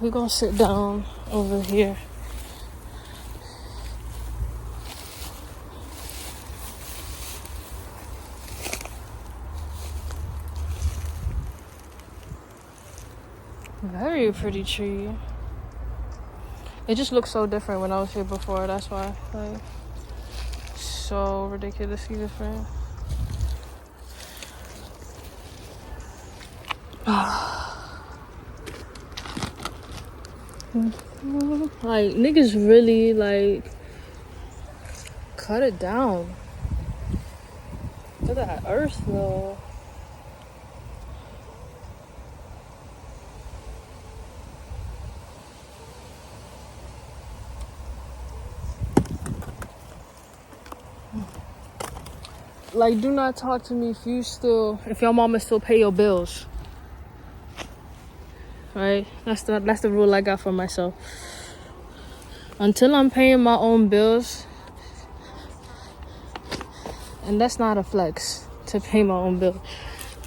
we're gonna sit down over here. Very pretty tree. It just looks so different when I was here before. That's why, like, so ridiculously different. Like, niggas really, like, cut it down. Look at that earth, though. Like, do not talk to me if your mama still pay your bills. Right? That's the rule I got for myself. Until I'm paying my own bills, and that's not a flex to pay my own bill.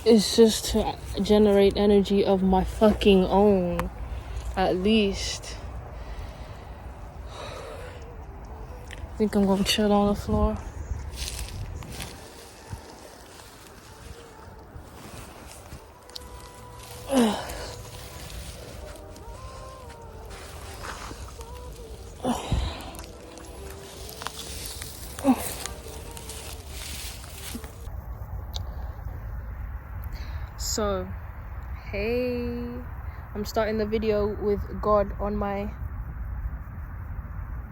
It's just to generate energy of my fucking own, at least. I think I'm gonna chill on the floor. So, hey, I'm starting the video with God on my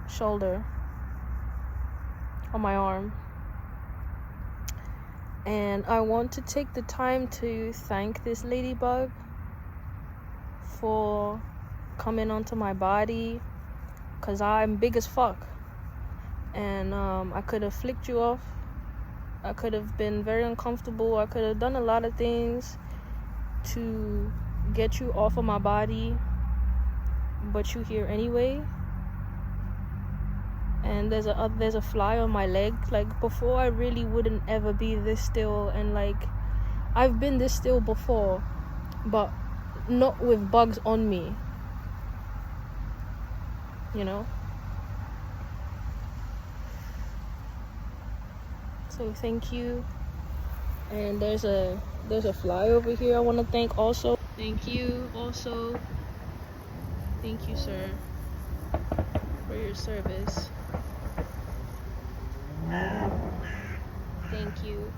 shoulder, on my arm. And I want to take the time to thank this ladybug for coming onto my body, because I'm big as fuck. And I could have flicked you off. I could have been very uncomfortable. I could have done a lot of things to get you off of my body, but you here anyway. And there's a fly on my leg. Like, before, I really wouldn't ever be this still, and like, I've been this still before, but not with bugs on me, you know. So thank you. And there's a fly over here I want to thank also. Thank you also. Thank you, sir, for your service. Thank you.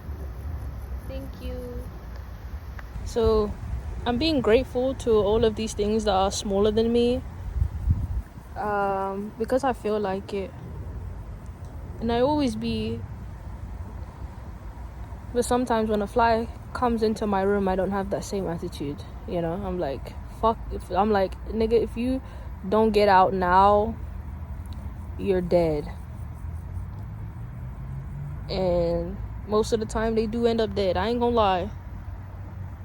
Thank you. So I'm being grateful to all of these things that are smaller than me, because I feel like it. And I always be. But sometimes when a fly comes into my room, I don't have that same attitude, you know. I'm like, fuck. I'm like, nigga, if you don't get out now, you're dead. And most of the time they do end up dead. I ain't gonna lie.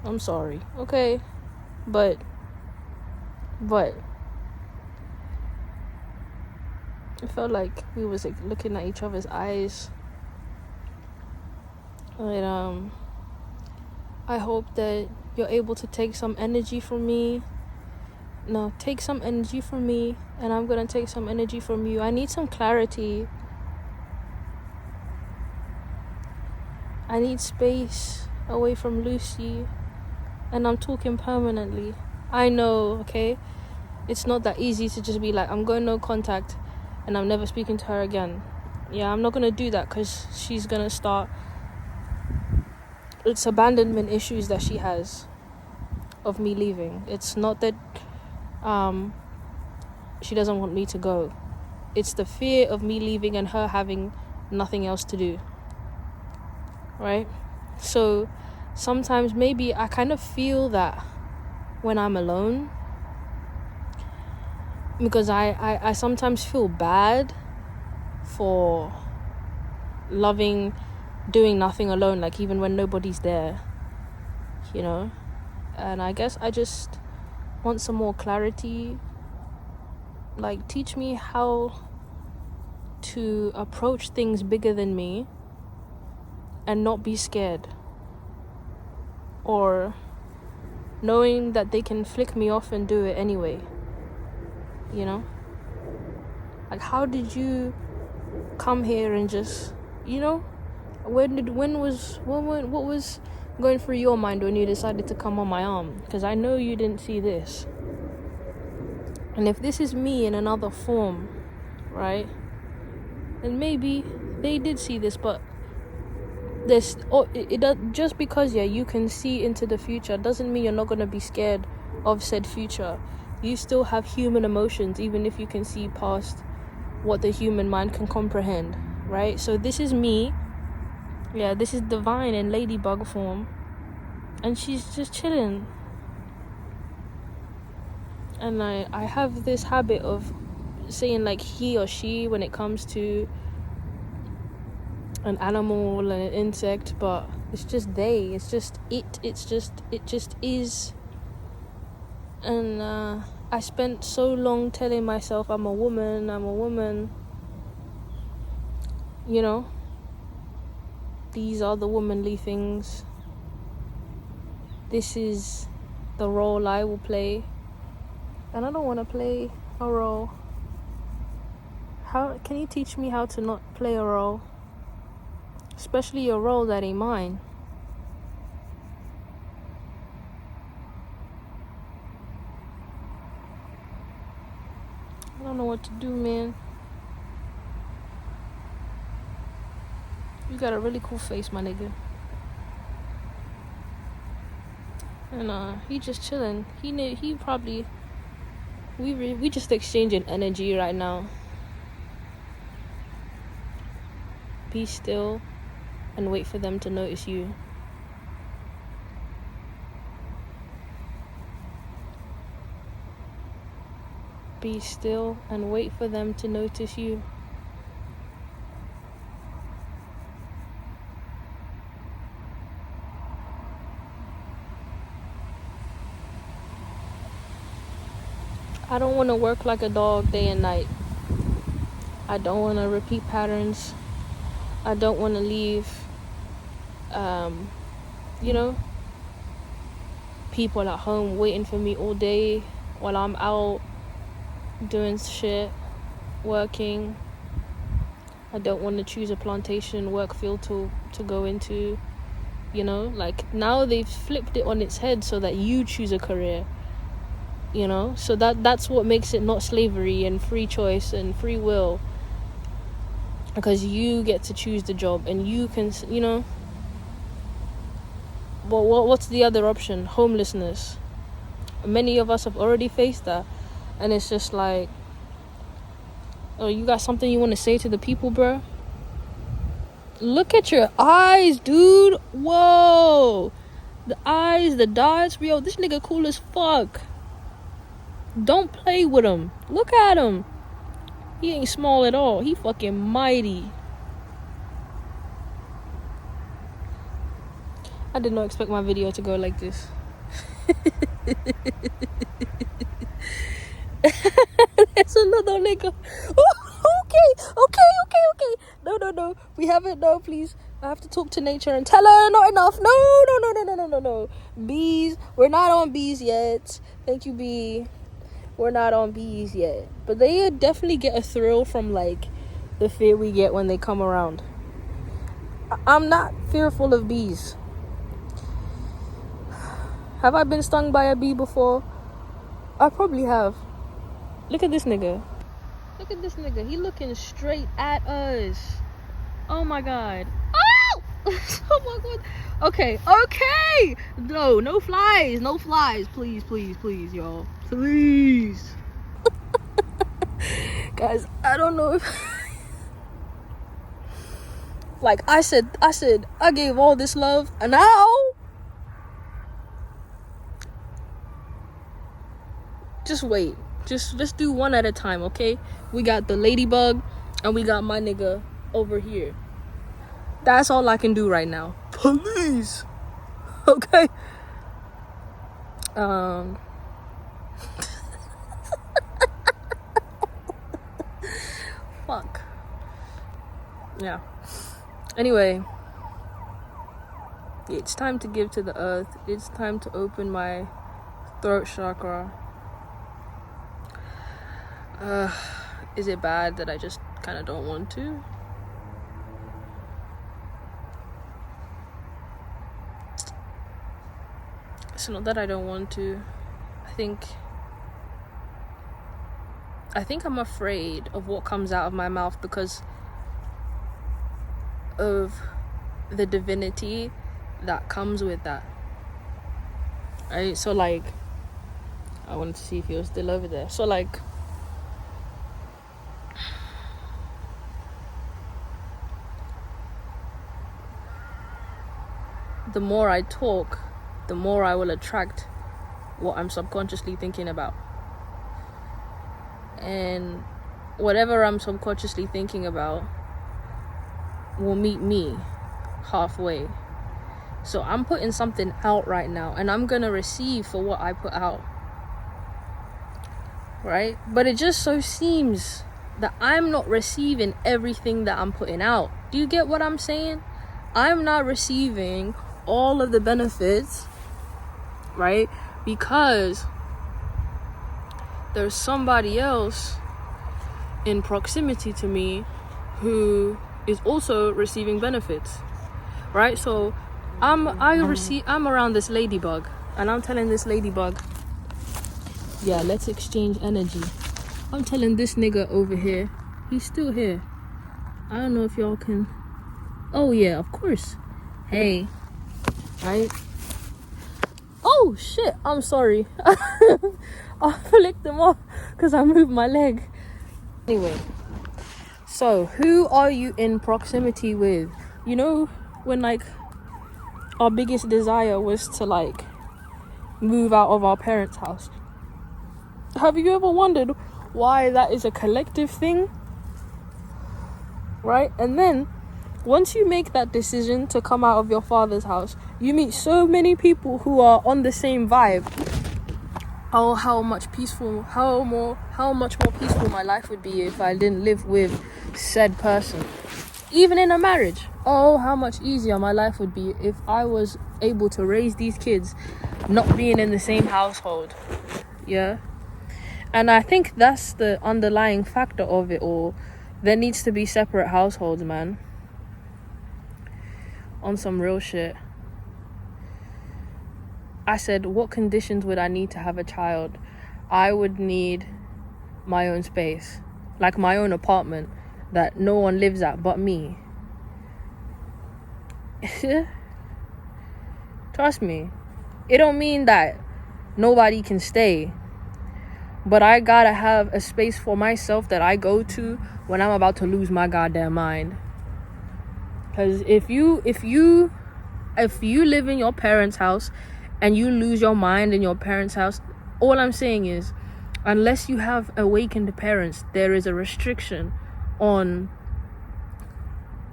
I'm sorry. Okay. But I felt like we was like looking at each other's eyes. And I hope that you're able to take some energy from me. No, take some energy from me, and I'm gonna take some energy from you. I need some clarity. I need space away from Lucy, and I'm talking permanently. I know, okay? It's not that easy to just be like, I'm going no contact, and I'm never speaking to her again. Yeah, I'm not gonna do that, because she's gonna start. It's abandonment issues that she has of me leaving. It's not that she doesn't want me to go. It's the fear of me leaving and her having nothing else to do. Right? So sometimes maybe I kind of feel that when I'm alone, because I sometimes feel bad for doing nothing alone, like even when nobody's there, you know. And I guess I just want some more clarity. Like, teach me how to approach things bigger than me and not be scared, or knowing that they can flick me off and do it anyway. you know? Like, how did you come here and just, you know? What was going through your mind when you decided to come on my arm? Because I know you didn't see this. And if this is me in another form, right? Then maybe they did see this, but it does, just because you can see into the future doesn't mean you're not going to be scared of said future. You still have human emotions, even if you can see past what the human mind can comprehend, right? So this is me. This is Divine in ladybug form, and she's just chilling. And I have this habit of saying like he or she when it comes to an animal and an insect, but it's just they, it's just it just is. And I spent so long telling myself I'm a woman, you know, these are the womanly things, this is the role I will play, and I don't want to play a role. How can you teach me how to not play a role? Especially a role that ain't mine. I don't know what to do, man. You got a really cool face, my nigga. And he just chilling. He probably we just exchanging energy right now. Be still and wait for them to notice you. Be still and wait for them to notice you. I don't want to work like a dog day and night. I don't want to repeat patterns. I don't want to leave, you know, people at home waiting for me all day while I'm out doing shit, working. I don't want to choose a plantation work field to go into, you know. Like, now they've flipped it on its head so that you choose a career, you know. So that's what makes it not slavery and free choice and free will, because you get to choose the job and you can, you know. But what's the other option? Homelessness. Many of us have already faced that, and it's just like, oh, you got something you want to say to the people, bro? Look at your eyes, dude. Whoa, the eyes, the dots. Yo, this nigga cool as fuck. Don't play with him. Look at him. He ain't small at all. He fucking mighty. I did not expect my video to go like this. There's another nigga. Okay. No. We haven't. No, please. I have to talk to nature and tell her not enough. No. Bees. We're not on bees yet. Thank you, bee. We're not on bees yet. But they definitely get a thrill from, like, the fear we get when they come around. I'm not fearful of bees. Have I been stung by a bee before? I probably have. Look at this nigga. He looking straight at us. Oh my god. Oh! Oh my god. Okay. No flies. Please, y'all. Please. Guys, I don't know if like I said I gave all this love, and now just wait. Let's do one at a time, okay? We got the ladybug and we got my nigga over here. That's all I can do right now. Please. Okay? Fuck. Yeah. Anyway, it's time to give to the earth. It's time to open my throat chakra. Is it bad that I just kind of don't want to? It's not that I don't want to. I think I'm afraid of what comes out of my mouth because of the divinity that comes with that. Right? So like, I wanted to see if he was still over there. So like, the more I talk, the more I will attract what I'm subconsciously thinking about. And whatever I'm subconsciously thinking about will meet me halfway. So I'm putting something out right now, and I'm gonna receive for what I put out. Right? But it just so seems that I'm not receiving everything that I'm putting out. Do you get what I'm saying? I'm not receiving all of the benefits, right? Because there's somebody else in proximity to me who is also receiving benefits, right? So I'm around this ladybug, and I'm telling this ladybug, yeah, let's exchange energy. I'm telling this nigga over here, he's still here. I don't know if y'all can. Oh yeah, of course. Hey, right? Oh shit, I'm sorry. I flicked them off because I moved my leg. Anyway, so who are you in proximity with? You know, when like our biggest desire was to like move out of our parents' house. Have you ever wondered why that is a collective thing? Right? And then once you make that decision to come out of your father's house, you meet so many people who are on the same vibe. Oh, how much much more peaceful my life would be if I didn't live with said person. Even in a marriage. Oh, how much easier my life would be if I was able to raise these kids not being in the same household. Yeah? And I think that's the underlying factor of it all. There needs to be separate households, man. On some real shit. I said, what conditions would I need to have a child? I would need my own space. Like my own apartment that no one lives at but me. Trust me. It don't mean that nobody can stay. But I gotta have a space for myself that I go to when I'm about to lose my goddamn mind. Because if you live in your parents' house and you lose your mind in your parents' house, all I'm saying is, unless you have awakened parents, there is a restriction on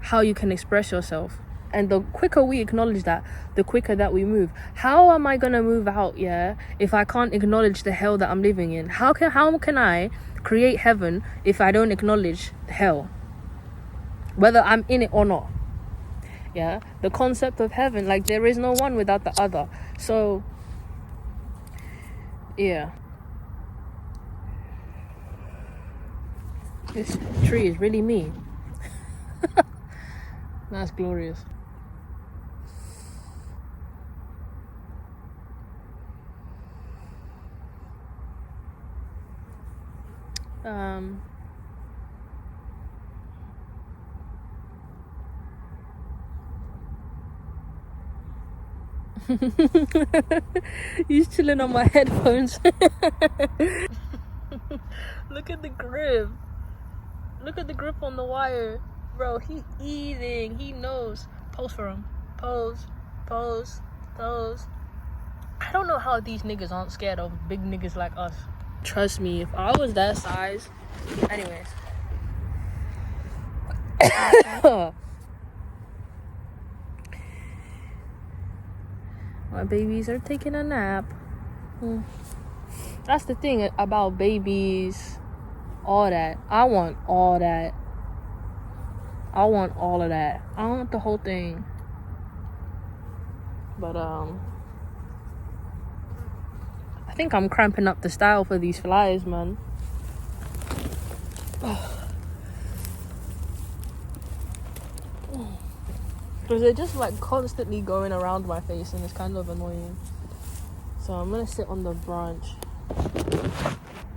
how you can express yourself. And the quicker we acknowledge that, the quicker that we move. How am I gonna move out, yeah, if I can't acknowledge the hell that I'm living in? How can I create heaven if I don't acknowledge hell? Whether I'm in it or not. Yeah, the concept of heaven, like there is no one without the other. So yeah, this tree is really me. That's glorious. He's chilling on my headphones. Look at the grip. Look at the grip on the wire. Bro, he eating. He knows. Pose for him. Pose. Pose. Pose. I don't know how these niggas aren't scared of big niggas like us. Trust me, if I was that size. Anyways. My babies are taking a nap. That's the thing about babies. All that. I want all that. I want all of that. I don't want the whole thing. But I think I'm cramping up the style for these flies, man. Because they're just like constantly going around my face and it's kind of annoying. So I'm gonna sit on the branch.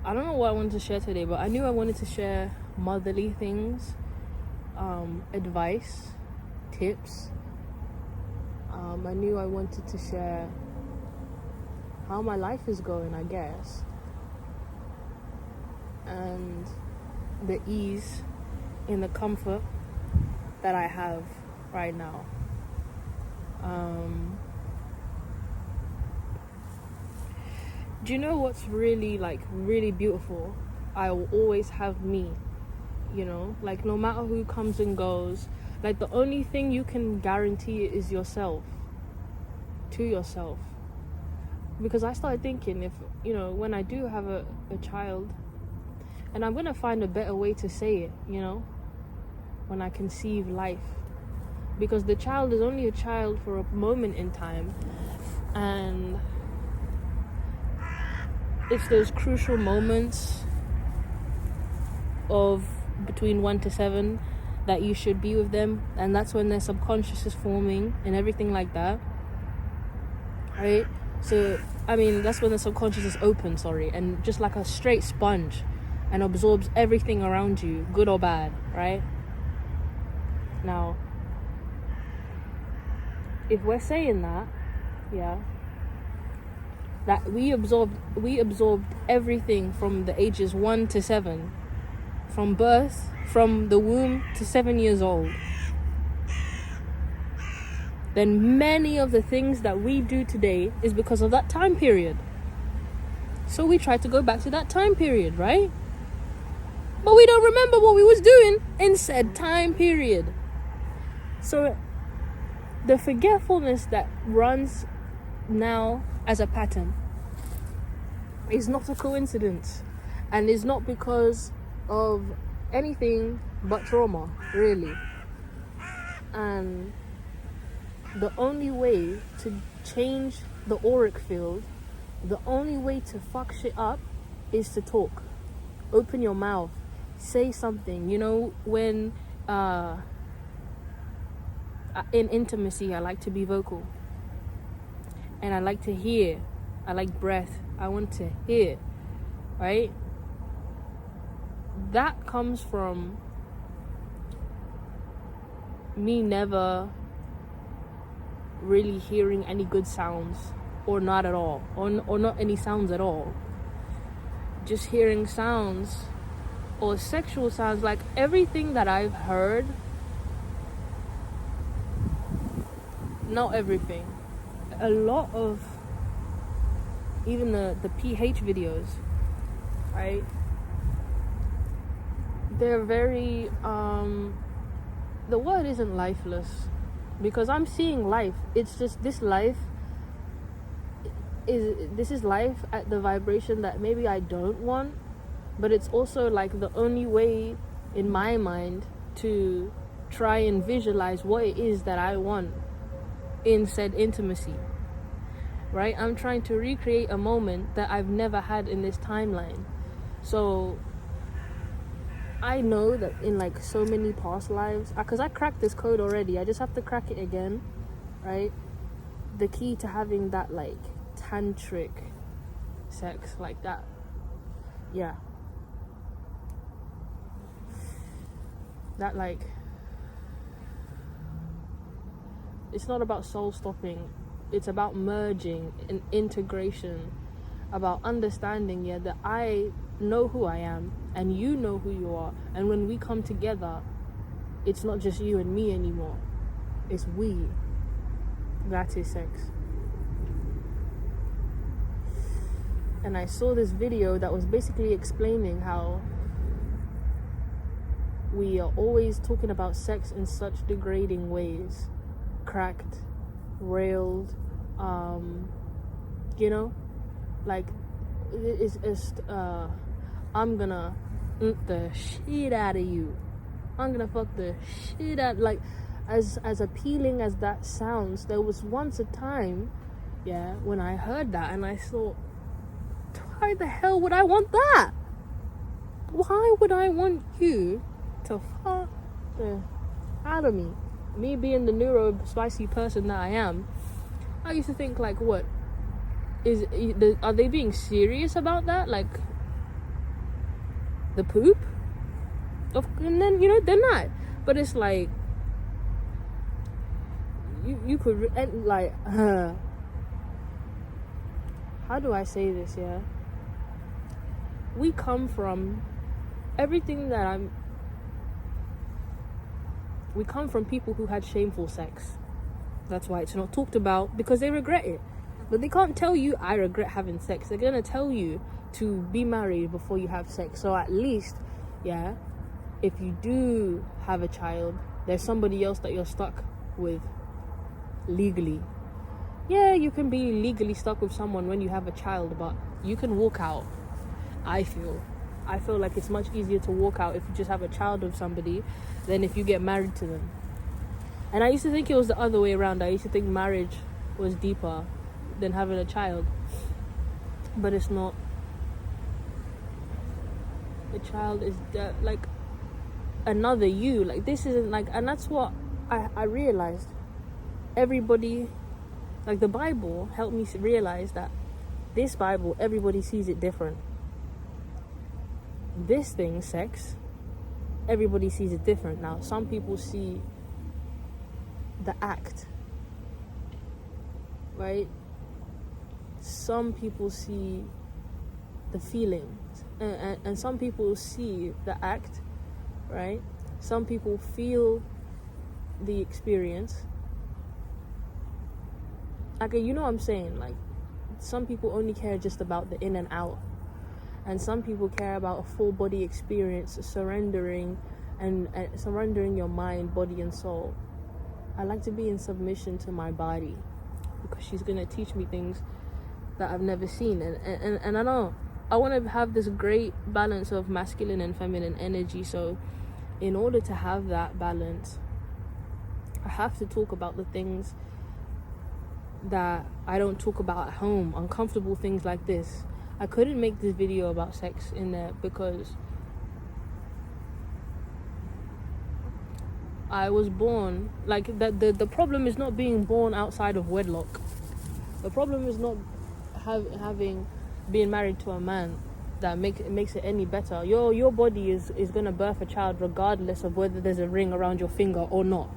I don't know what I wanted to share today, but I knew I wanted to share motherly things, advice, tips. I knew I wanted to share how my life is going, I guess, and the ease in the comfort that I have right now. Do you know what's really beautiful? I will always have me, like no matter who comes and goes, like the only thing you can guarantee is yourself, to yourself. Because I started thinking, if when I do have a child, and I'm gonna find a better way to say it, when I conceive life, because the child is only a child for a moment in time, and it's those crucial moments of between 1 to 7 that you should be with them, and that's when their subconscious is forming and everything like that, right? So that's when the subconscious is open, and just like a straight sponge, and absorbs everything around you, good or bad, right? Now, if we're saying that, that we absorbed everything from the ages 1 to 7, from birth, from the womb to 7 years old, then many of the things that we do today is because of that time period. So we try to go back to that time period, right? But we don't remember what we was doing in said time period. So the forgetfulness that runs now as a pattern is not a coincidence, and is not because of anything but trauma, really. And the only way to change the auric field, the only way to fuck shit up, is to talk. Open your mouth, say something. When in intimacy, I like to be vocal, and I like to hear. I like breath. I want to hear, right? That comes from me never really hearing any good sounds, or not at all, or not any sounds at all. Just hearing sounds, or sexual sounds, like everything that I've heard, not everything, a lot of even the PH videos, right? They're very the word isn't lifeless, because I'm seeing life. It's just this is life at the vibration that maybe I don't want, but it's also like the only way in my mind to try and visualize what it is that I want in said intimacy, right? I'm trying to recreate a moment that I've never had in this timeline. So I know that in like so many past lives, because I cracked this code already, I just have to crack it again, right? The key to having that like tantric sex like that, that like, it's not about soul stopping, it's about merging and integration, about understanding that I know who I am and you know who you are, and when we come together, it's not just you and me anymore, it's we. That is sex. And I saw this video that was basically explaining how we are always talking about sex in such degrading ways, cracked, railed, like it's just I'm gonna the shit out of you, I'm gonna fuck the shit out, like as appealing as that sounds. There was once a time when I heard that and I thought, why the hell would I want that? why would I want you to fuck the out of me? Me being the neuro spicy person that I am, I used to think like, what are they being serious about that? Like the poop? And then, you know, they're not. But it's like you could, and like how do I say this? Yeah, we come from everything that we come from people who had shameful sex. That's why it's not talked about, because they regret it. But they can't tell you, I regret having sex. They're gonna tell you to be married before you have sex. So at least, yeah, if you do have a child, there's somebody else that you're stuck with legally. Yeah, you can be legally stuck with someone when you have a child, but you can walk out. I feel like it's much easier to walk out if you just have a child with somebody than if you get married to them. And I used to think it was the other way around. I used to think marriage was deeper than having a child, but it's not. The child is like another you. Like, this isn't like, and that's what I realized. Everybody, like, the Bible helped me realize that this Bible, everybody sees it different. This thing, sex, everybody sees it different. Now, some people see the act, right? Some people see the feelings, and some people see the act, right? Some people feel the experience. Like, you know what I'm saying? Like, some people only care just about the in and out, and some people care about a full body experience, surrendering and surrendering your mind, body, and soul. I like to be in submission to my body, because she's gonna teach me things that I've never seen, and I know I want to have this great balance of masculine and feminine energy. So in order to have that balance, I have to talk about the things that I don't talk about at home, uncomfortable things like this. I couldn't make this video about sex in there because I was born like that. The problem is not being born outside of wedlock. The problem is not being married to a man that makes it any better. Your body is gonna birth a child regardless of whether there's a ring around your finger or not.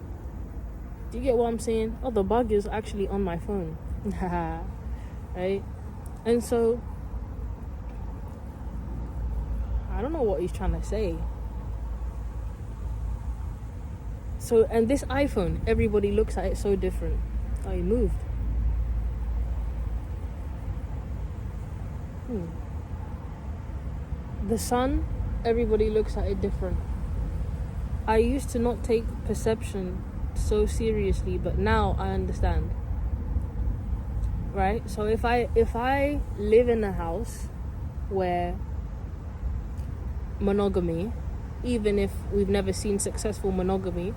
Do you get what I'm saying? Oh, the bug is actually on my phone. Right? And so I don't know what he's trying to say. So, and this iPhone, everybody looks at it so different. Oh, he moved. The sun, everybody looks at it different. I used to not take perception so seriously, but now I understand. Right? So if I live in a house where monogamy, even if we've never seen successful monogamy,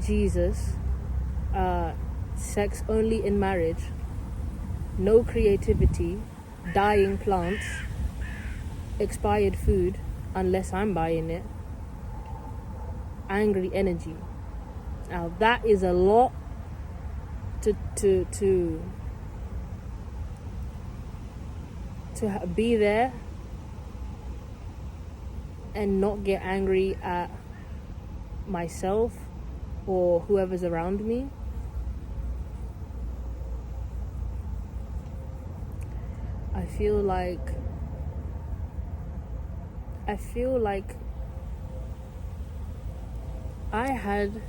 Jesus, sex only in marriage, no creativity, dying plants, expired food unless I'm buying it, angry energy. Now that is a lot to be there and not get angry at myself or whoever's around me. I feel like I had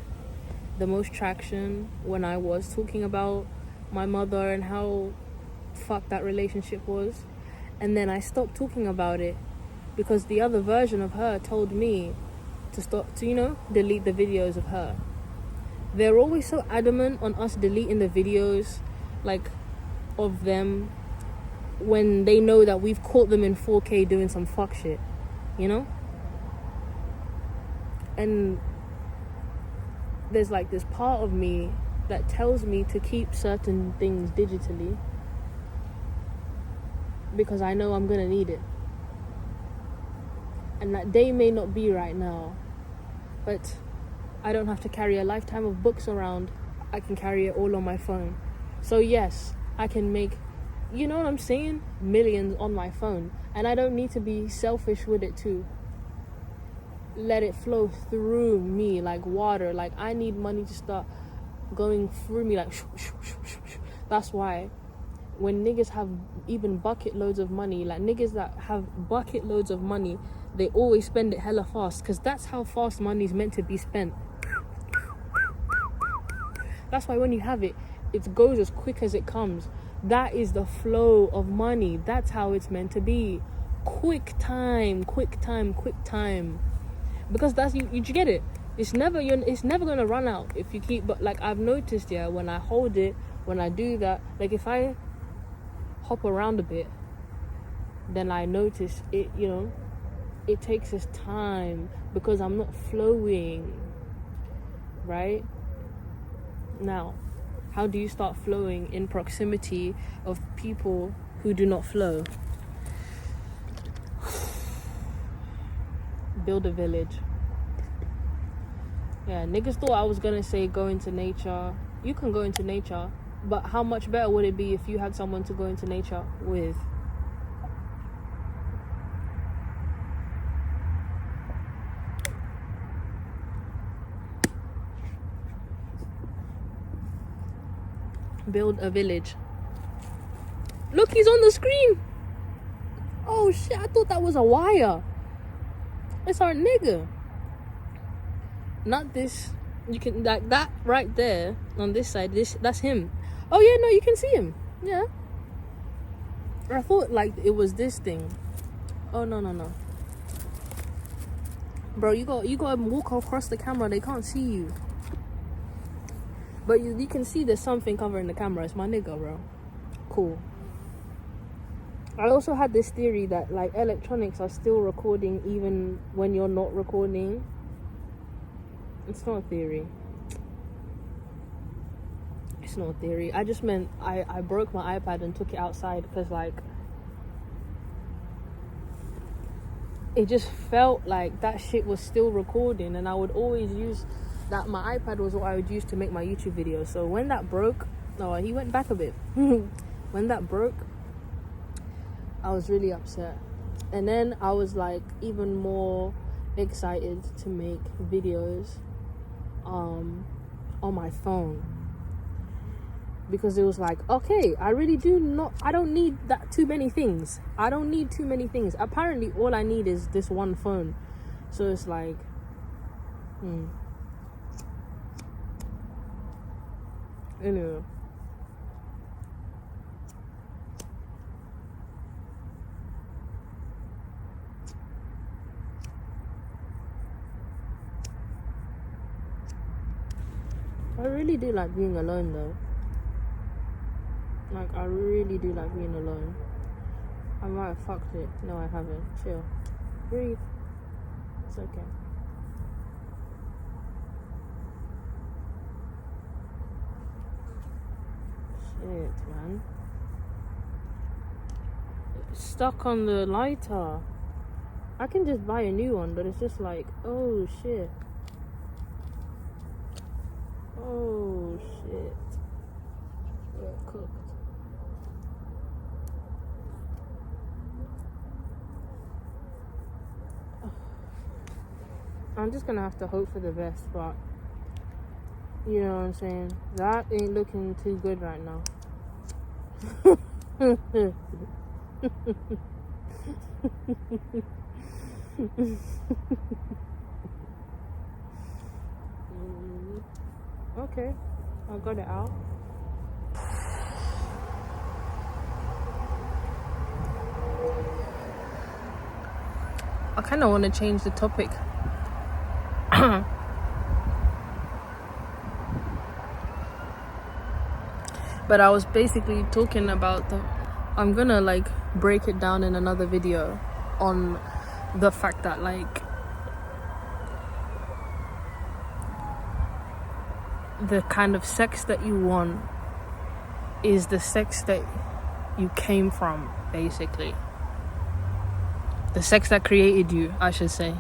the most traction when I was talking about my mother and how fucked that relationship was, and then I stopped talking about it because the other version of her told me to delete the videos of her. They're always so adamant on us deleting the videos, like, of them when they know that we've caught them in 4K doing some fuck shit, you know? And there's like this part of me that tells me to keep certain things digitally, because I know I'm gonna need it. And that day may not be right now, but I don't have to carry a lifetime of books around. I can carry it all on my phone. So yes, I can make, you know what I'm saying, millions on my phone. And I don't need to be selfish with it too. Let it flow through me like water. Like, I need money to start going through me like shoo, shoo, shoo, shoo, shoo. That's why when niggas have even bucket loads of money, like niggas that have bucket loads of money, they always spend it hella fast, because that's how fast money is meant to be spent. That's why when you have it, it goes as quick as it comes. That is the flow of money. That's how it's meant to be. Quick time. Because that's you get it. It's never gonna run out if you keep. But like I've noticed, when I hold it, when I do that, like if I hop around a bit, then I notice it. It takes its time because I'm not flowing. Right now, how do you start flowing in proximity of people who do not flow? Build a village. Yeah, niggas thought I was gonna say go into nature. You can go into nature, but how much better would it be if you had someone to go into nature with? Build a village. Look, he's on the screen. Oh shit, I thought that was a wire. It's our nigga. Not this. You can, like that right there on this side, that's him. Oh yeah, no, you can see him. Yeah. I thought like it was this thing. Oh no. Bro, you gotta walk across the camera, they can't see you. But you can see there's something covering the camera. It's my nigga, bro. Cool. I also had this theory that like electronics are still recording even when you're not recording. It's not a theory. It's not a theory. I just meant I broke my iPad and took it outside because like it just felt like that shit was still recording, and I would always use that. My iPad was what I would use to make my YouTube videos. So when that broke, he went back a bit. When that broke, I was really upset. And then I was like even more excited to make videos on my phone, because it was like, okay, I don't need too many things. Apparently all I need is this one phone. So it's like anyway. I really do like being alone though. Like, I really do like being alone. I might have fucked it. No, I haven't. Chill. Breathe. It's okay. Shit, man. It's stuck on the lighter. I can just buy a new one, but it's just like, oh shit. Oh shit. We're cooked. I'm just gonna have to hope for the best, but you know what I'm saying? That ain't looking too good right now. Okay, I got it out. I kind of want to change the topic. But I was basically talking about I'm gonna like break it down in another video on the fact that like the kind of sex that you want is the sex that you came from, basically. The sex that created you, I should say.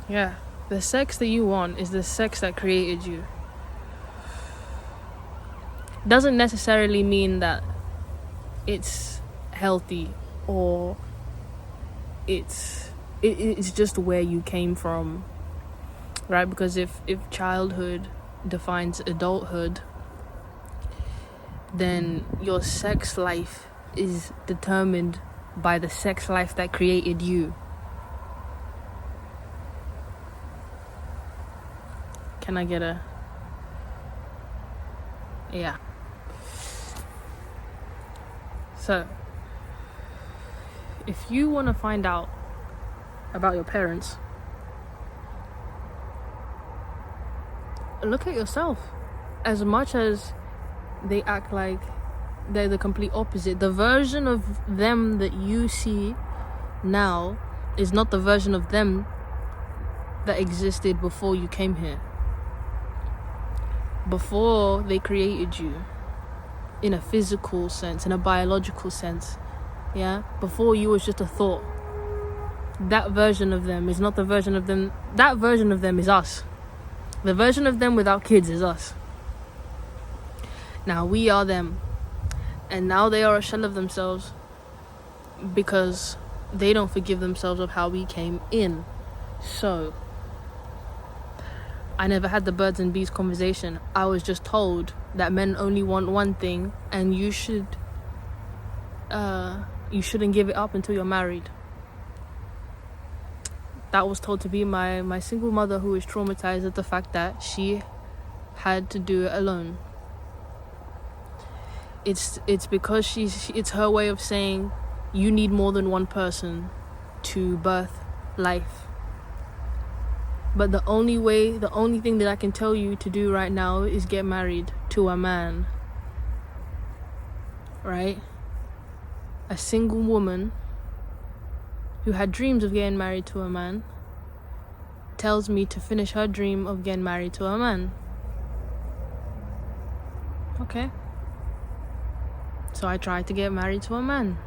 Yeah, the sex that you want is the sex that created you. Doesn't necessarily mean that it's healthy or it's just where you came from, right? Because if childhood defines adulthood, then your sex life is determined by the sex life that created you. Can I get a... Yeah. So, if you want to find out about your parents, look at yourself. As much as they act like they're the complete opposite, the version of them that you see now is not the version of them that existed before you came here. Before they created you, in a physical sense, in a biological sense, yeah? Before you was just a thought. That version of them is not the version of them. That version of them is us. The version of them without kids is us. Now we are them. And now they are a shell of themselves because they don't forgive themselves of how we came in. So, I never had the birds and bees conversation. I was just told that men only want one thing, and you shouldn't give it up until you're married. That was told to be my single mother, who is traumatized at the fact that she had to do it alone. It's because it's her way of saying you need more than one person to birth life. But the only thing that I can tell you to do right now is get married to a man. Right? A single woman who had dreams of getting married to a man tells me to finish her dream of getting married to a man. Okay. So I tried to get married to a man.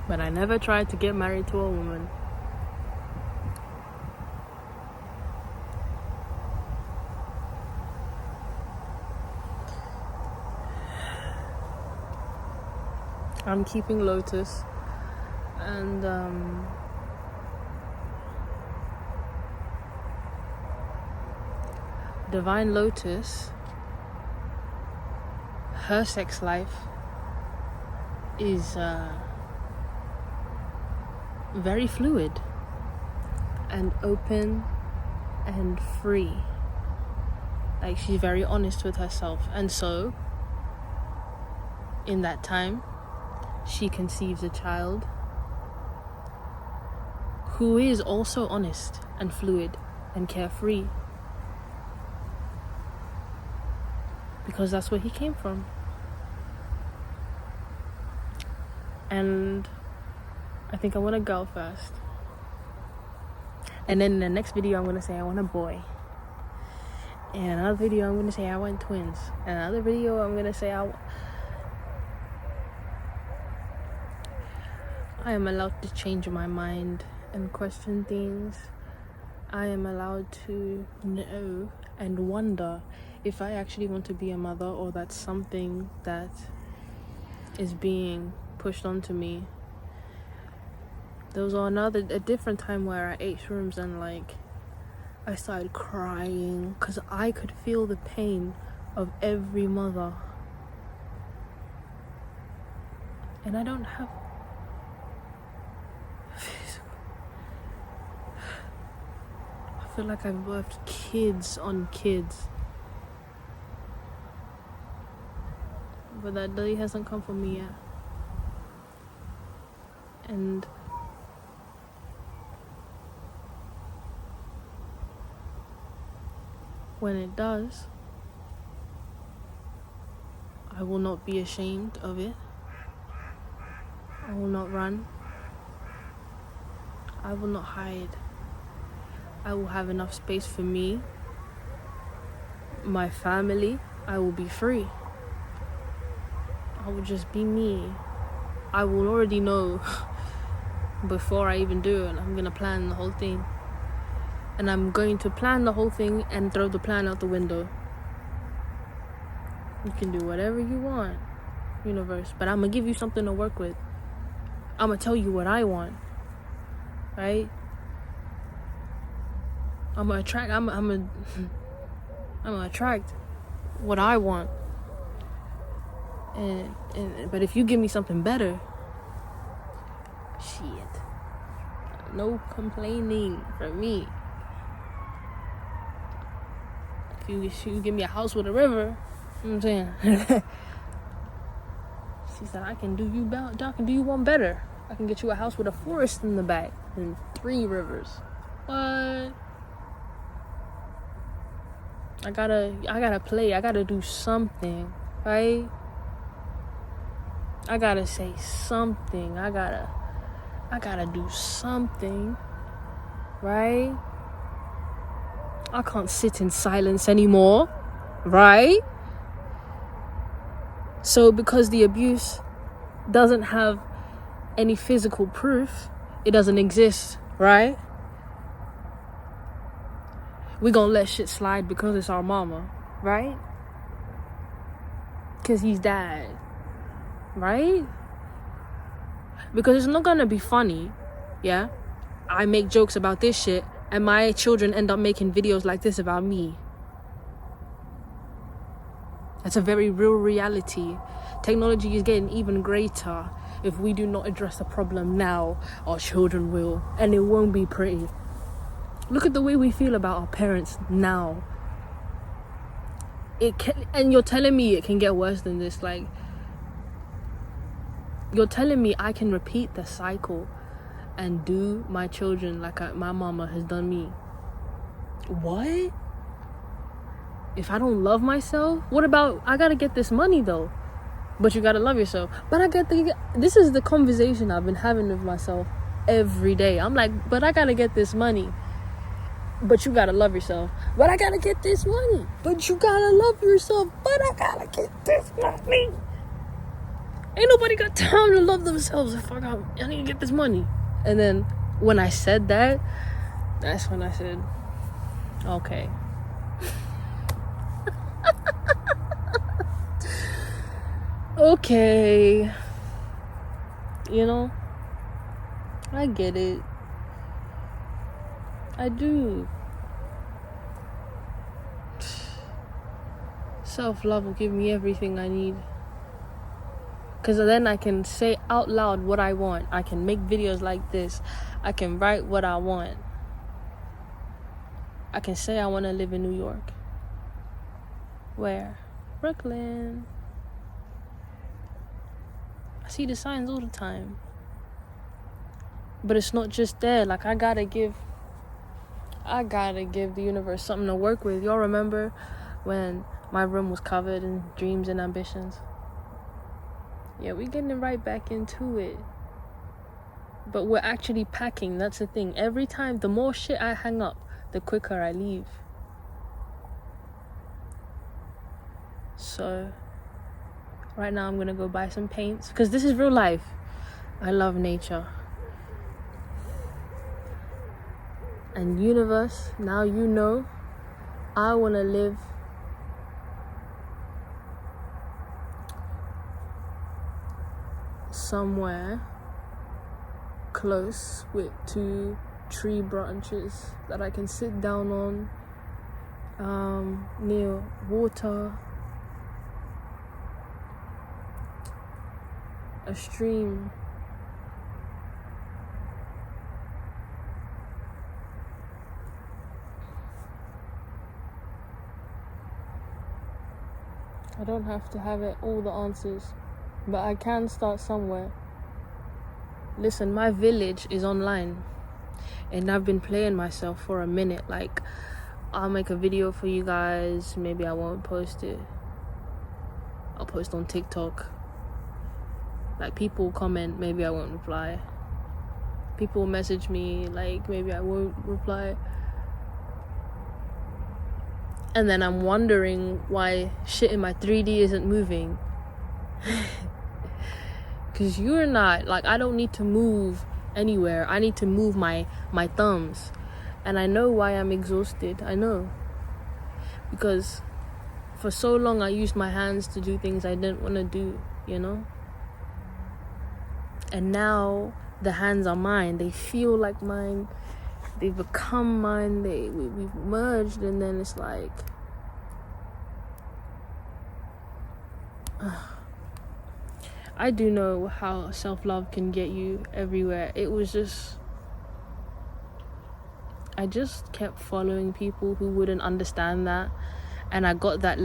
But I never tried to get married to a woman. I'm keeping Lotus, and Divine Lotus, her sex life is very fluid and open and free. Like, she's very honest with herself, and so in that time she conceives a child who is also honest and fluid and carefree, because that's where he came from. And I think I want a girl first, and then in the next video I'm going to say I want a boy, and another video I'm going to say I want twins, and another video I'm going to say I am allowed to change my mind and question things. I am allowed to know and wonder if I actually want to be a mother, or that's something that is being pushed onto me. There was a different time where I ate shrooms and I started crying because I could feel the pain of every mother. And I don't have... I feel like I've birthed kids on kids. But that day hasn't come for me yet. And when it does, I will not be ashamed of it. I will not run. I will not hide. I will have enough space for me, my family. I will be free. I will just be me. I will already know before I even do it. I'm gonna plan the whole thing. And I'm going to plan the whole thing and throw the plan out the window. You can do whatever you want, universe, but I'm gonna give you something to work with. I'm gonna tell you what I want, right? I'm gonna attract what I want. And but if you give me something better, shit, no complaining from me. If you give me a house with a river, you know what I'm saying? She said, I can do you one better. I can get you a house with a forest in the back and 3 rivers. What? I gotta play. I gotta do something, right? I gotta say something. I gotta do something, right? I can't sit in silence anymore, right? So because the abuse doesn't have any physical proof, it doesn't exist, right? We gonna let shit slide because it's our mama, right? Because he's dad, right? Because it's not gonna be funny, yeah? I make jokes about this shit and my children end up making videos like this about me. That's a very real reality. Technology is getting even greater. If we do not address the problem now, our children will, and it won't be pretty. Look at the way we feel about our parents now. And you're telling me it can get worse than this. Like, you're telling me I can repeat the cycle and do my children like my mama has done me. What? If I don't love myself, what about, I gotta get this money though. But you gotta love yourself. But this is the conversation I've been having with myself every day. I'm like, but I gotta get this money. But you gotta love yourself. But I gotta get this money. But you gotta love yourself. But I gotta get this money. Ain't nobody got time to love themselves if I need to get this money. And then when I said that, that's when I said, okay. Okay. You know, I get it. I do. Self-love will give me everything I need. Because then I can say out loud what I want. I can make videos like this. I can write what I want. I can say I want to live in New York. Where? Brooklyn. I see the signs all the time. But it's not just there. Like, I gotta give the universe something to work with. Y'all remember when my room was covered in dreams and ambitions? Yeah, we're getting right back into it. But we're actually packing. That's the thing. Every time, the more shit I hang up, the quicker I leave. So right now I'm gonna go buy some paints, because this is real life. I love nature. And universe, now you know, I want to live somewhere close with 2 tree branches that I can sit down on, near water, a stream. I don't have to have all the answers, but I can start somewhere. Listen, my village is online, and I've been playing myself for a minute. Like, I'll make a video for you guys, maybe I won't post it. I'll post on TikTok. Like, people comment, maybe I won't reply. People will message me, like, maybe I won't reply. And then I'm wondering why shit in my 3D isn't moving. Because you're not, like, I don't need to move anywhere. I need to move my thumbs. And I know why I'm exhausted. I know. Because for so long I used my hands to do things I didn't want to do, you know? And now the hands are mine. They feel like mine. They've become mine. We've merged, and then it's like... I do know how self-love can get you everywhere. It was just... I just kept following people who wouldn't understand that. And I got that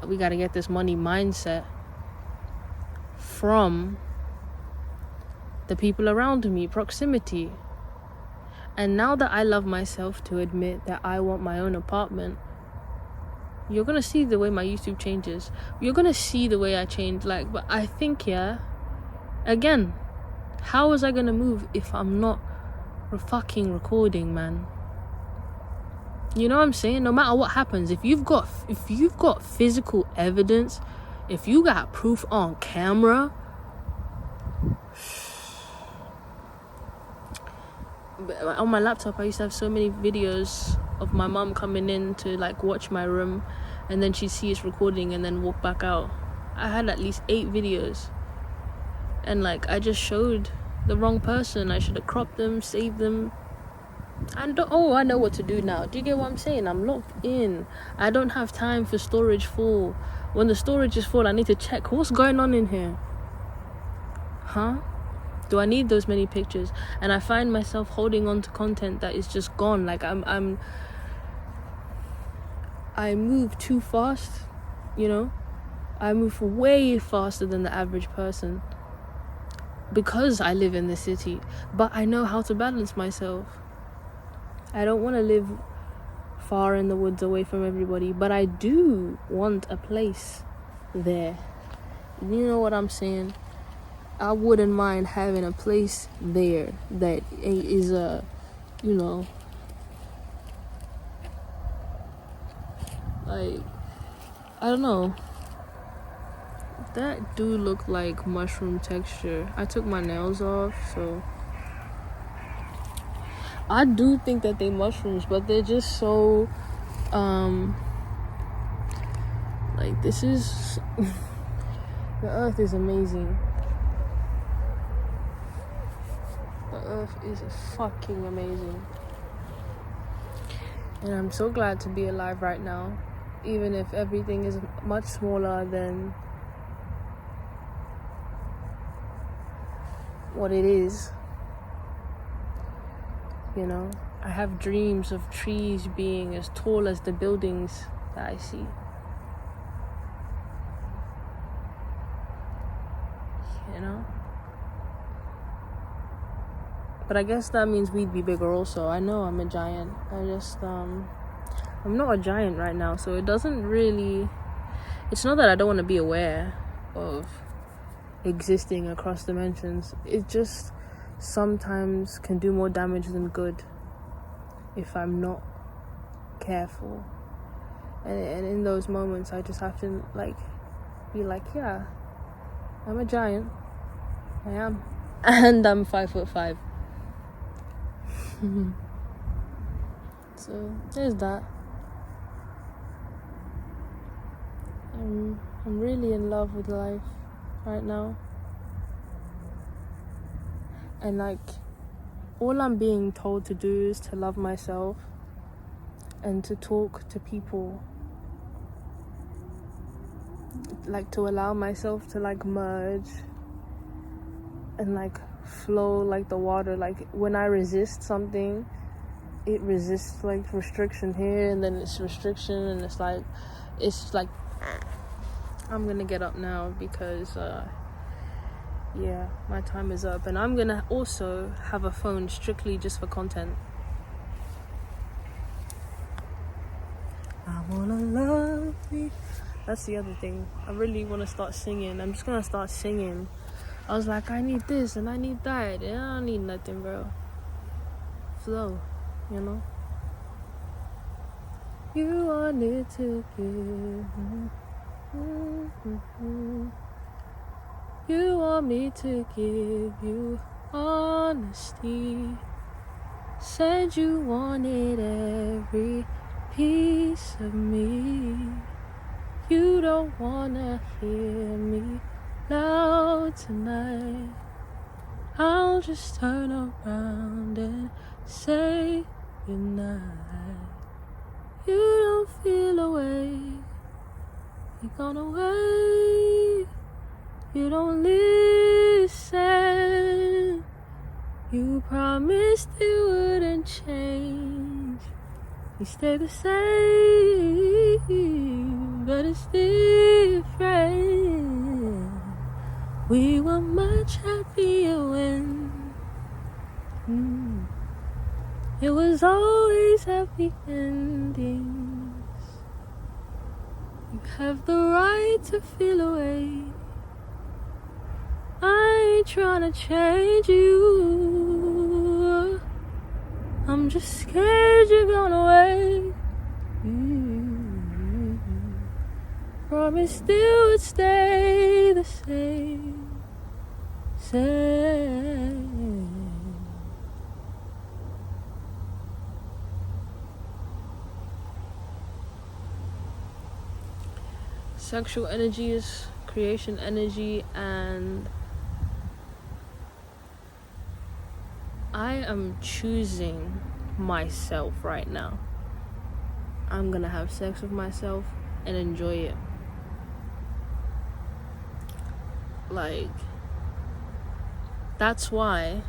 we gotta get this money mindset from the people around me, proximity. And now that I love myself to admit that I want my own apartment, you're gonna see the way my YouTube changes. You're gonna see the way I change. Like, but I think, yeah, again, how was I gonna move if I'm not fucking recording, man? You know what I'm saying? No matter what happens, if you've got physical evidence, if you got proof on camera, on my laptop I used to have so many videos of my mom coming in to like watch my room, and then she'd see us recording and then walk back out. I had at least 8 videos, and like I just showed the wrong person. I should have cropped them, saved them. I know what to do now. Do you get what I'm saying? I'm locked in. I don't have time for storage full. When the storage is full, I need to check what's going on in here. Huh? Do I need those many pictures? And I find myself holding on to content that is just gone. Like I move too fast, you know? I move way faster than the average person because I live in the city. But I know how to balance myself. I don't want to live far in the woods away from everybody, but I do want a place there. You know what I'm saying? I wouldn't mind having a place there that is you know, like, I don't know. That do look like mushroom texture. I took my nails off, so I do think that they mushrooms, but they're just so like, this is the earth is amazing. The earth is fucking amazing. And I'm so glad to be alive right now, even if everything is much smaller than what it is. You know, I have dreams of trees being as tall as the buildings that I see. You know? But I guess that means we'd be bigger also. I know I'm a giant. I'm not a giant right now, so it doesn't really... It's not that I don't want to be aware of existing across dimensions. It just sometimes can do more damage than good if I'm not careful. And in those moments, I just have to like be like, yeah, I'm a giant. I am. And I'm 5'5". So there's that. I'm really in love with life right now. And like, all I'm being told to do is to love myself and to talk to people. Like, to allow myself to like merge and like flow like the water. Like, when I resist something, it resists like restriction here, and then it's restriction, and it's like I'm gonna get up now because yeah, my time is up, and I'm gonna also have a phone strictly just for content. I wanna love me. That's the other thing. I really want to start singing. I'm just gonna start singing. I was like, I need this and I need that, and I don't need nothing, bro. slow, you know. You wanted to give. You want me to give you honesty. Said you wanted every piece of me. You don't wanna hear me loud tonight. I'll just turn around and say goodnight. You don't feel away. You're gone away. You don't listen. You promised you wouldn't change. You stay the same, but it's different. We were much happier when it was always happy endings. You have the right to feel away. I ain't trying to change you. I'm just scared you're gone away. Promised you would stay the same. Sexual energy is creation energy, and I am choosing myself right now. I'm gonna have sex with myself and enjoy it. Like, that's why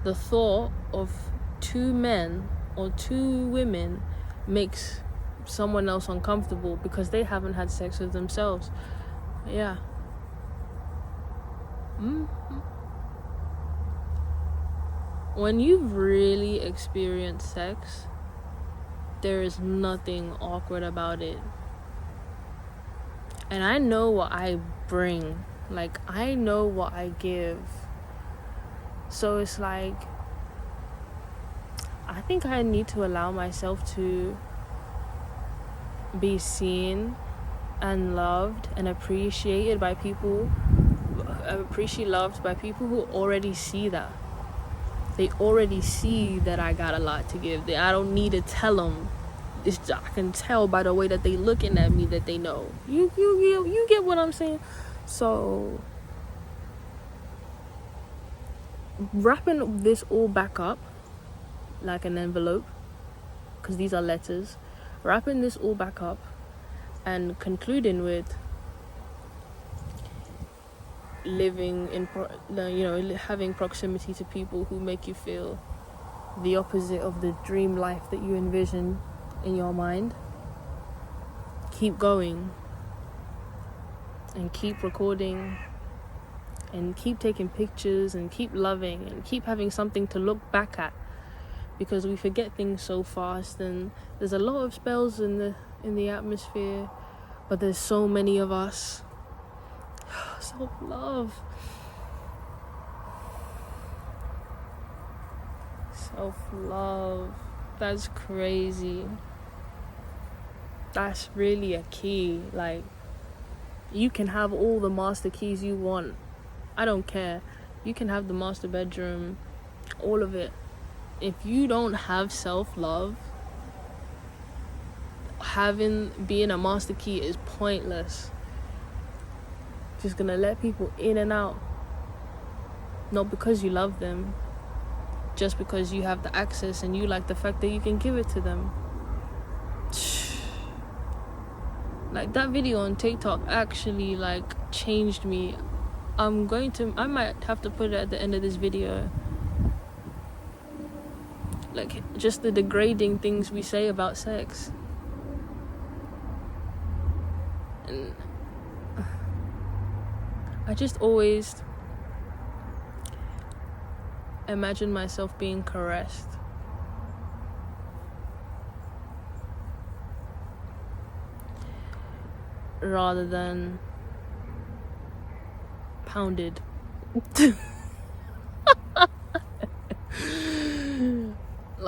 the thought of 2 men or 2 women makes someone else uncomfortable, because they haven't had sex with themselves. Yeah. When you've really experienced sex, there is nothing awkward about it. And I know what I bring. Like, I know what I give. So it's like, I think I need to allow myself to be seen and loved and appreciated by people. Loved by people who already see that. They already see that I got a lot to give. I don't need to tell them. I can tell by the way that they looking at me that they know. You get what I'm saying? So, wrapping this all back up like an envelope, because these are letters, wrapping this all back up and concluding with living in having proximity to people who make you feel the opposite of the dream life that you envision in your mind. Keep going and keep recording and keep taking pictures and keep loving and keep having something to look back at, because we forget things so fast, and there's a lot of spells in the atmosphere, but there's so many of us. Self-love. Self-love. That's crazy. That's really a key. Like, you can have all the master keys you want. I don't care. You can have the master bedroom, all of it. If you don't have self-love, being a master key is pointless. Just gonna let people in and out, not because you love them, just because you have the access and you like the fact that you can give it to them. Like, that video on TikTok actually changed me. I might have to put it at the end of this video, like, just the degrading things we say about sex. And I just always imagine myself being caressed. Rather than pounded.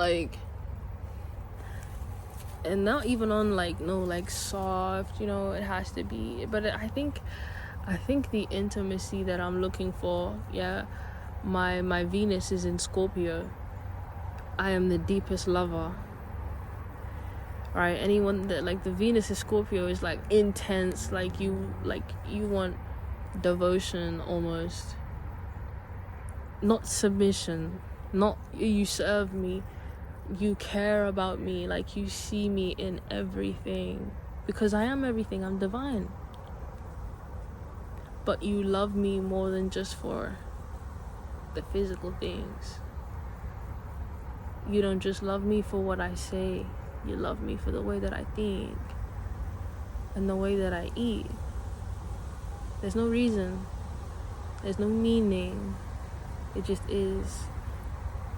like, and not even on like no like soft, you know, it has to be, but I think the intimacy that I'm looking for, yeah, my Venus is in Scorpio. I am the deepest lover, right? Anyone that, like, the Venus is Scorpio is like intense, like you want devotion almost, not submission, not you serve me, you care about me, like you see me in everything, because I am everything, I'm divine. But you love me more than just for the physical things. You don't just love me for what I say, you love me for the way that I think and the way that I eat. There's no reason, there's no meaning, it just is.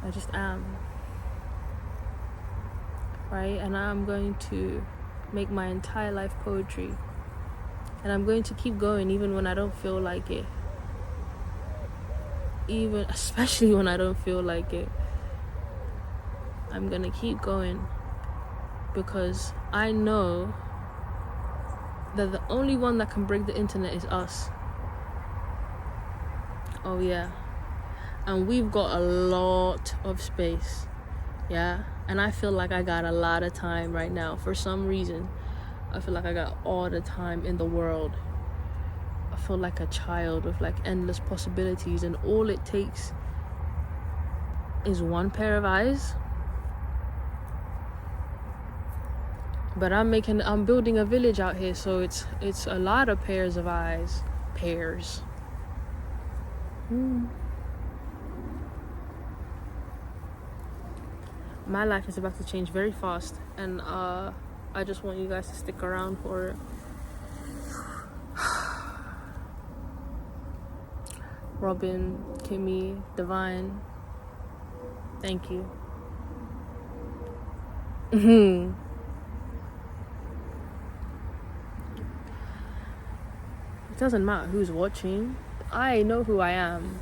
I just am, right? And I'm going to make my entire life poetry, and I'm going to keep going even when I don't feel like it, especially when I don't feel like it. I'm gonna keep going, because I know that the only one that can break the internet is us. Oh yeah. And we've got a lot of space, yeah? And I feel like I got a lot of time right now. For some reason, I feel like I got all the time in the world. I feel like a child with like endless possibilities, and all it takes is one pair of eyes. But I'm building a village out here, so it's a lot of pairs of eyes. Pairs. My life is about to change very fast, and I just want you guys to stick around for it. Robin, Kimmy, Divine, thank you. It doesn't matter who's watching. I know who I am,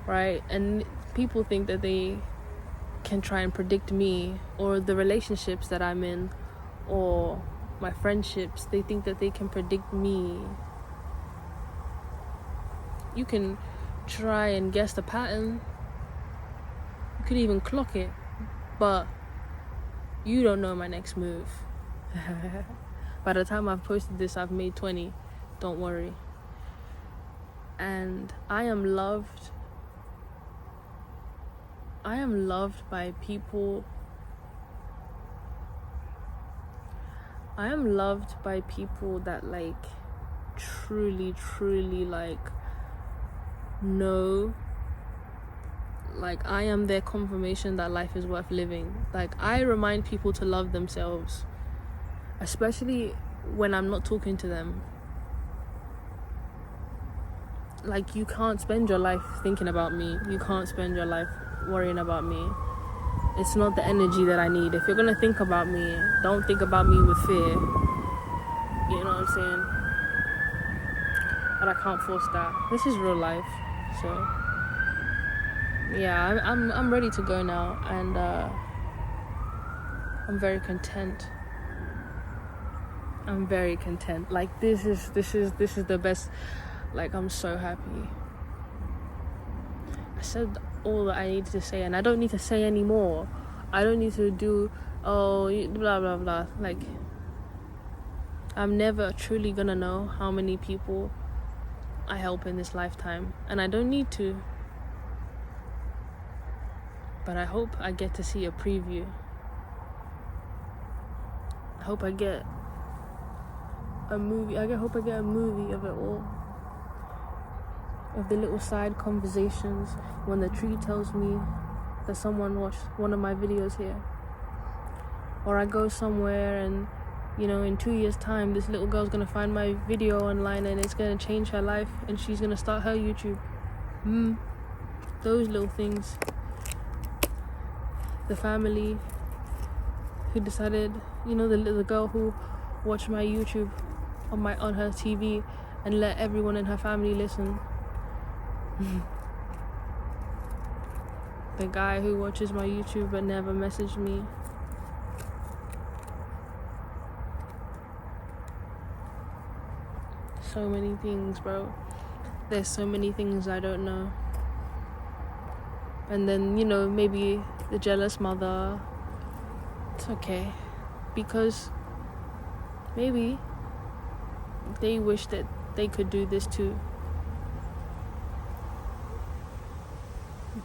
right? And people think that they can try and predict me or the relationships that I'm in or my friendships. They think that they can predict me. You can try and guess the pattern, you could even clock it, but you don't know my next move. By the time I've posted this, I've made 20, don't worry. And I am loved by people. I am loved by people that like truly like know, like I am their confirmation that life is worth living. Like I remind people to love themselves, especially when I'm not talking to them. Like you can't spend your life thinking about me, you can't spend your life worrying about me. It's not the energy that I need. If you're gonna think about me, don't think about me with fear. You know what I'm saying? But I can't force that. This is real life. So yeah, I'm ready to go now, and I'm very content. I'm very content. Like this is the best. Like I'm so happy. I said all that I needed to say, and I don't need to say any more. I don't need to do blah blah blah. Like I'm never truly gonna know how many people I help in this lifetime, and I don't need to. But I hope I get to see a preview. I hope I get a movie. Hope I get a movie of it all. Of the little side conversations when the tree tells me that someone watched one of my videos here. Or I go somewhere and, you know, in 2 years' time, this little girl's gonna find my video online and it's gonna change her life and she's gonna start her YouTube. Those little things. The family who decided, you know, the girl who watched my YouTube on her TV and let everyone in her family listen. the guy who watches my YouTube but never messaged me. So many things, bro. There's so many things I don't know. And then, you know, maybe the jealous mother. It's okay. Because maybe they wish that they could do this too.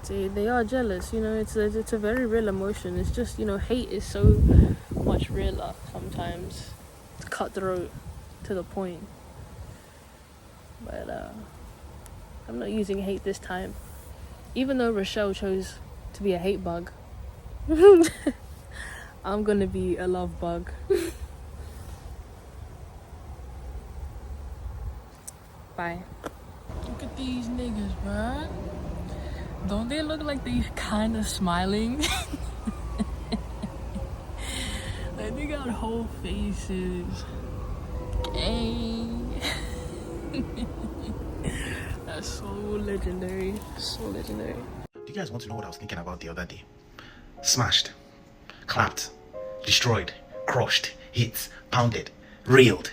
They are jealous, you know. It's a very real emotion. It's just, you know, hate is so much realer sometimes. It's cutthroat to the point. But I'm not using hate this time. Even though Rochelle chose to be a hate bug, I'm gonna be a love bug. Bye. Look at these niggas, bruh. Don't they look like they kind of smiling? Like they got whole faces. Dang. That's so legendary. So legendary. Do you guys want to know what I was thinking about the other day? Smashed, clapped, destroyed, crushed, hit, pounded, railed.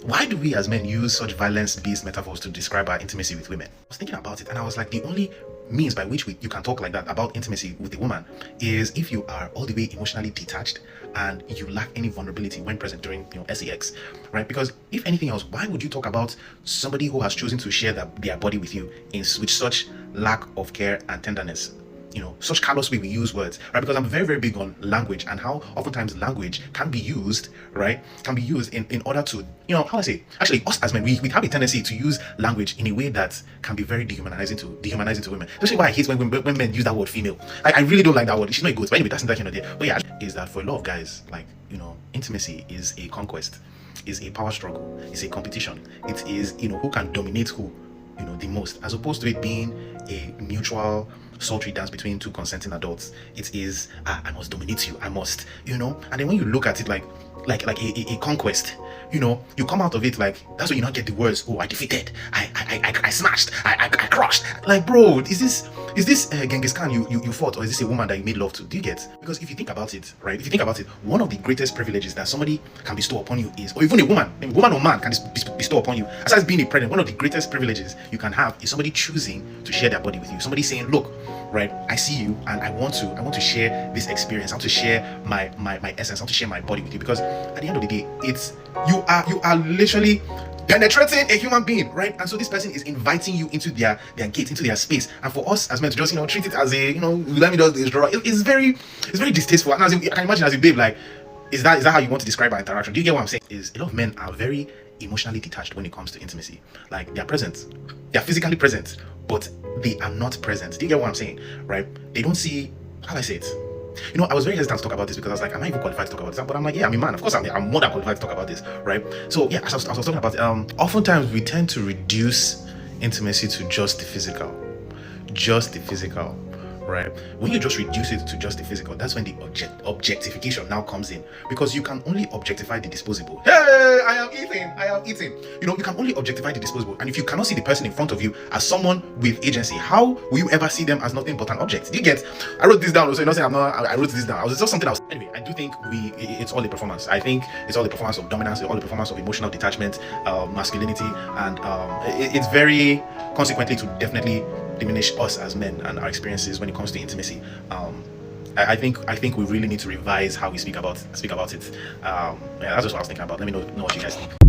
Why do we as men use such violence-based metaphors to describe our intimacy with women? I was thinking about it and I was like, the only means by which you can talk like that about intimacy with a woman is if you are all the way emotionally detached and you lack any vulnerability when present during, you know, sex, right? Because if anything else, why would you talk about somebody who has chosen to share their body with you with such lack of care and tenderness? You know, such callous way we use words, right? Because I'm very, very big on language and how oftentimes language can be used, right? Can be used in order to, you know, how I say, actually us as men, we have a tendency to use language in a way that can be very dehumanizing to women. Especially why I hate when men use that word female. I really don't like that word. She's not good. But anyway, that's neither here nor there. But yeah, is that for a lot of guys, like, you know, intimacy is a conquest, is a power struggle, it's a competition. It is, you know, who can dominate who, you know, the most, as opposed to it being a mutual sultry dance between two consenting adults. It is I must dominate you, I must, you know. And then when you look at it like a conquest, you know, you come out of it like, that's when you not get the words, oh, I defeated, I smashed, I crushed. Like, bro, is this Genghis Khan you fought, or is this a woman that you made love to? Do you get? Because if you think about it, right, if you think about it, one of the greatest privileges that somebody can bestow upon you is, or even a woman or man can bestow upon you, aside being a pregnant, one of the greatest privileges you can have is somebody choosing to share their body with you. Somebody saying, look, right, I see you and I want to share this experience. I want to share my essence. I want to share my body with you, because at the end of the day, it's you are literally penetrating a human being, right? And so this person is inviting you into their gate, into their space. And for us as men to just, you know, treat it as a, you know, let me just destroy, it's very distasteful. And as I can imagine, as a babe, like, is that how you want to describe our interaction? Do you get what I'm saying? Is a lot of men are very emotionally detached when it comes to intimacy. Like, they're present, they're physically present, but they are not present. Do you get what I'm saying? Right? They don't see, how do I say it? You know, I was very hesitant to talk about this because I was like, am I even qualified to talk about this? But I'm like, yeah, I'm a man. Of course, I'm more than qualified to talk about this, right? So yeah, as I was talking about it, oftentimes we tend to reduce intimacy to just the physical, right? When you just reduce it to just the physical, that's when the objectification now comes in, because you can only objectify the disposable. Hey, I am eating. You know, you can only objectify the disposable, and if you cannot see the person in front of you as someone with agency, how will you ever see them as nothing but an object? Do you get? I wrote this down, so you're not saying I wrote this down. It's just something else. Anyway, I do think it's all a performance. I think it's all the performance of dominance, all the performance of emotional detachment, masculinity, and it's very consequently to definitely diminish us as men and our experiences when it comes to intimacy. I think we really need to revise how we speak about it. Yeah, that's just what I was thinking about. Let me know what you guys think.